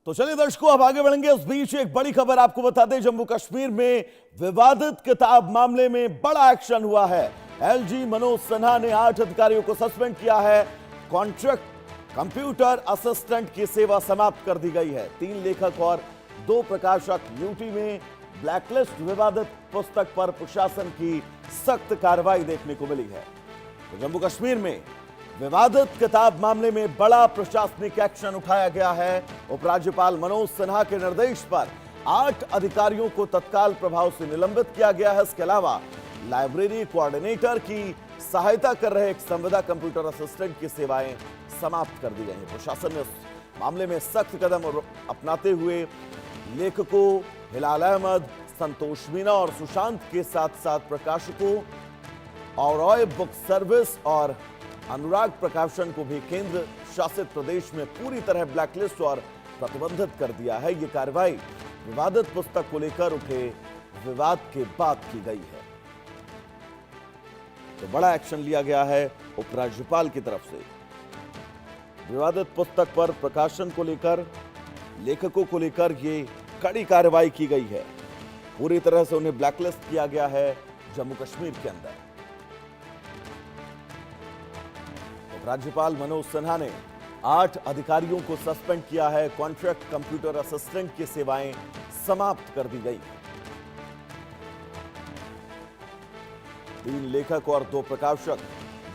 तो चलिए दर्शकों, अब आगे बढ़ेंगे। उस बीच एक बड़ी खबर आपको बता दें, जम्मू कश्मीर में विवादित किताब मामले में बड़ा एक्शन हुआ है। एलजी मनोज सिन्हा ने 8 अधिकारियों को सस्पेंड किया है। कॉन्ट्रैक्ट कंप्यूटर असिस्टेंट की सेवा समाप्त कर दी गई है। 3 लेखक और 2 प्रकाशक यूटी में ब्लैकलिस्ट विवादित पुस्तक पर प्रशासन की सख्त कार्रवाई देखने को मिली है। तो जम्मू कश्मीर में विवादित किताब मामले में बड़ा प्रशासनिक एक्शन उठाया गया है। उपराज्यपाल मनोज सिन्हा के निर्देश पर 8 अधिकारियों को तत्काल प्रभाव से निलंबित किया गया है। इसके अलावा लाइब्रेरी कोऑर्डिनेटर की सहायता कर रहे एक संविदा कंप्यूटर असिस्टेंट की सेवाएं समाप्त कर दी गई हैं। प्रशासन ने इस मामले में सख्त कदम अपनाते हुए लेखकों हिलाल अहमद, संतोष मीना और सुशांत के साथ साथ प्रकाशकों और बुक सर्विस और अनुराग प्रकाशन को भी केंद्र शासित प्रदेश में पूरी तरह ब्लैकलिस्ट और प्रतिबंधित कर दिया है। यह कार्रवाई विवादित पुस्तक को लेकर उठे विवाद के बाद की गई है। तो बड़ा एक्शन लिया गया है उपराज्यपाल की तरफ से। विवादित पुस्तक पर प्रकाशन को लेकर, लेखकों को लेकर ये कड़ी कार्रवाई की गई है। पूरी तरह से उन्हें ब्लैकलिस्ट किया गया है जम्मू कश्मीर के अंदर। राज्यपाल मनोज सिन्हा ने 8 अधिकारियों को सस्पेंड किया है। कॉन्ट्रैक्ट कंप्यूटर असिस्टेंट की सेवाएं समाप्त कर दी गई। 3 लेखक और 2 प्रकाशक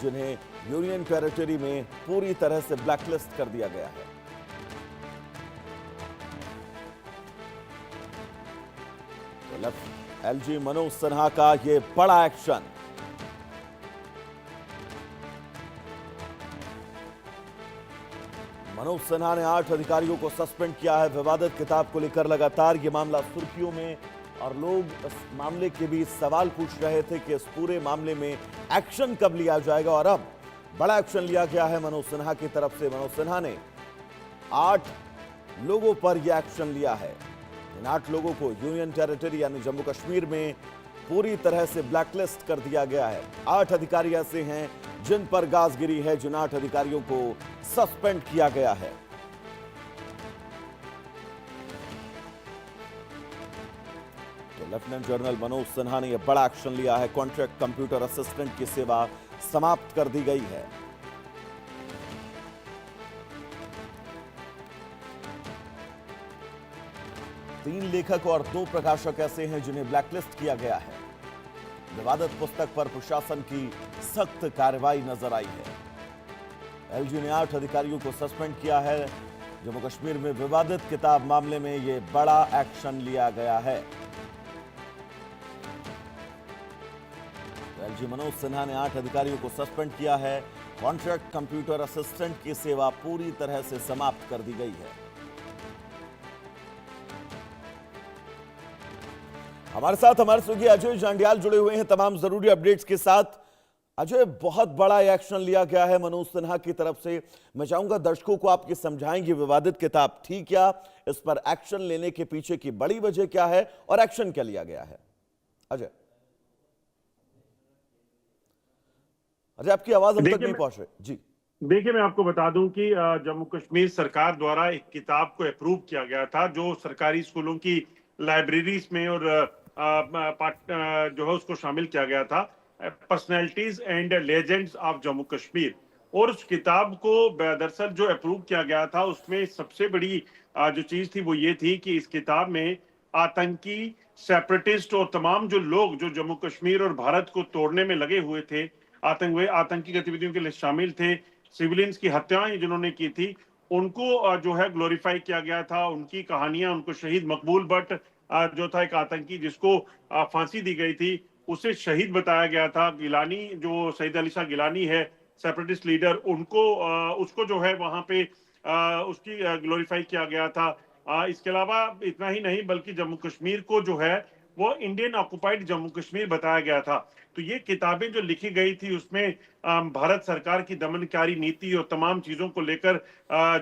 जिन्हें यूनियन टेरिटरी में पूरी तरह से ब्लैकलिस्ट कर दिया गया है। तो एलजी मनोज सिन्हा का यह बड़ा एक्शन। मनोज सिन्हा ने 8 अधिकारियों को सस्पेंड किया है। विवादित किताब को लेकर लगातार यह मामला सुर्खियों में और लोग इस मामले के बीच सवाल पूछ रहे थे कि इस पूरे मामले में एक्शन कब लिया जाएगा, और अब बड़ा एक्शन लिया गया है मनोज सिन्हा की तरफ से। मनोज सिन्हा ने 8 लोगों पर यह एक्शन लिया है। इन 8 लोगों को यूनियन टेरिटरी यानी जम्मू कश्मीर में पूरी तरह से ब्लैकलिस्ट कर दिया गया है। 8 अधिकारी ऐसे हैं जिन पर गाजगिरी है, जिन 8 अधिकारियों को सस्पेंड किया गया है। तो लेफ्टिनेंट जनरल मनोज सिन्हा ने यह बड़ा एक्शन लिया है। कॉन्ट्रैक्ट कंप्यूटर असिस्टेंट की सेवा समाप्त कर दी गई है। तीन लेखक और 2 प्रकाशक ऐसे हैं जिन्हें ब्लैकलिस्ट किया गया है। विवादित पुस्तक पर प्रशासन की सख्त कार्रवाई नजर आई है। एलजी ने 8 अधिकारियों को सस्पेंड किया है। जम्मू कश्मीर में विवादित किताब मामले में यह बड़ा एक्शन लिया गया है। एलजी मनोज सिन्हा ने 8 अधिकारियों को सस्पेंड किया है। कॉन्ट्रैक्ट कंप्यूटर असिस्टेंट की सेवा पूरी तरह से समाप्त कर दी गई है। हमारे साथ हमारे सहयोगी अजय जांडियाल जुड़े हुए हैं तमाम जरूरी अपडेट्स के साथ। अजय, बहुत बड़ा एक्शन लिया गया है मनोज सिन्हा की तरफ से। मैं चाहूंगा दर्शकों को आपकी समझाएंगे विवादित किताब थी क्या, इस पर एक्शन लेने के पीछे की बड़ी वजह क्या है और एक्शन क्या लिया गया है। अजय आपकी आवाज हम तक नहीं पहुंच रही जी। देखिए, मैं आपको बता दूं कि जम्मू कश्मीर सरकार द्वारा एक किताब को अप्रूव किया गया था जो सरकारी स्कूलों की लाइब्रेरीज में और जो है उसको शामिल किया गया था, personalities and legends of Jammu Kashmir. और उस किताब को दरअसल जो अप्रूव किया गया था उसमें सबसे बड़ी जो चीज थी वो ये थी कि इस किताब में आतंकी, सेपरेटिस्ट और तमाम जो लोग जो जम्मू कश्मीर और भारत को तोड़ने में लगे हुए थे, आतंकी गतिविधियों के लिए शामिल थे, सिविलियंस की हत्याएं जिन्होंने की थी, उनको जो है ग्लोरीफाई किया गया था। उनकी कहानियां, उनको शहीद मकबूल भट्ट जो था एक आतंकी जिसको फांसी दी गई थी, उसे शहीद बताया गया था। गिलानी जो सईद अली शाह गिलानी है, सेपरेटिस्ट लीडर, उनको उसको जो है वहां पे उसकी ग्लोरीफाई किया गया था। इसके अलावा इतना ही नहीं बल्कि जम्मू कश्मीर को जो है वो इंडियन ऑक्युपाइड जम्मू कश्मीर बताया गया था। तो ये किताबें जो लिखी गई थी उसमें भारत सरकार की दमनकारी नीति और तमाम चीजों को लेकर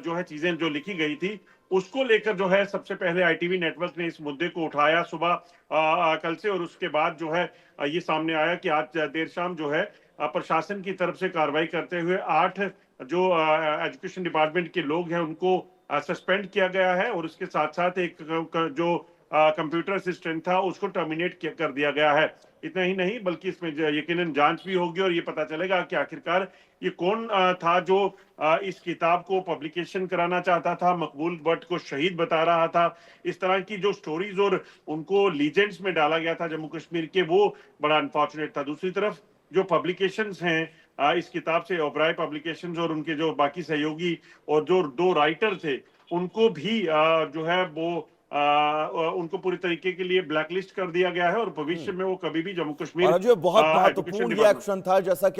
जो है चीजें जो लिखी गई थी उसको लेकर जो है सबसे पहले आईटीवी नेटवर्क ने इस मुद्दे को उठाया सुबह कल से, और उसके बाद जो है ये सामने आया कि आज देर शाम जो है प्रशासन की तरफ से कार्रवाई करते हुए 8 जो एजुकेशन डिपार्टमेंट के लोग हैं उनको सस्पेंड किया गया है और उसके साथ साथ एक जो कंप्यूटर असिस्टेंट था उसको टर्मिनेट कर दिया गया है। इतना ही नहीं बल्कि इसमें यकीनन जांच भी होगी और ये पता चलेगा कि आखिरकार ये कौन था जो इस किताब को पब्लिकेशन कराना चाहता था, मकबूल भट्ट को शहीद बता रहा था। इस तरह की जो स्टोरीज और उनको लीजेंड्स में डाला गया था जम्मू कश्मीर के, वो बड़ा अनफॉर्चुनेट था। दूसरी तरफ जो पब्लिकेशंस हैं इस किताब से, ओबराय पब्लिकेशंस और उनके जो बाकी सहयोगी और जो 2 राइटर थे, उनको भी जो है वो उनको पूरी तरीके के लिए ब्लैकलिस्ट कर दिया गया है और भविष्य में वो कभी भी जम्मू कश्मीर और अजय बहुत एजुकेशन महत्वपूर्ण ये डिपार्टमेंट एक्शन था, जैसा कि